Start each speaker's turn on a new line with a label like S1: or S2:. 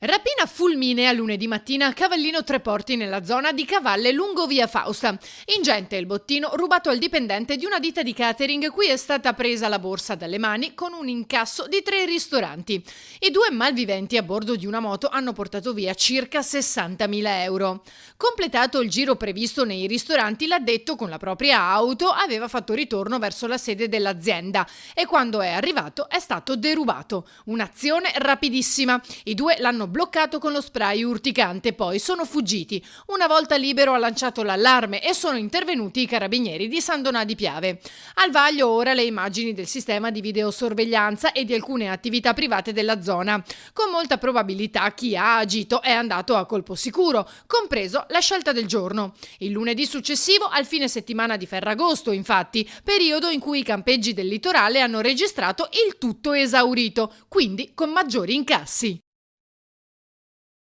S1: Rapina fulminea lunedì mattina a Cavallino Treporti nella zona di Cavalle lungo via Fausta. Ingente il bottino rubato al dipendente di una ditta di catering cui è stata presa la borsa dalle mani con un incasso di 3 ristoranti. I 2 malviventi a bordo di una moto hanno portato via circa 60.000 euro. Completato il giro previsto nei ristoranti, l'addetto con la propria auto aveva fatto ritorno verso la sede dell'azienda e quando è arrivato è stato derubato. Un'azione rapidissima. I 2 l'hanno bloccato con lo spray urticante, poi sono fuggiti. Una volta libero ha lanciato l'allarme e sono intervenuti i carabinieri di San Donà di Piave. Al vaglio ora le immagini del sistema di videosorveglianza e di alcune attività private della zona. Con molta probabilità chi ha agito è andato a colpo sicuro, compreso la scelta del giorno. Il lunedì successivo al fine settimana di Ferragosto, infatti, periodo in cui i campeggi del litorale hanno registrato il tutto esaurito, quindi con maggiori incassi.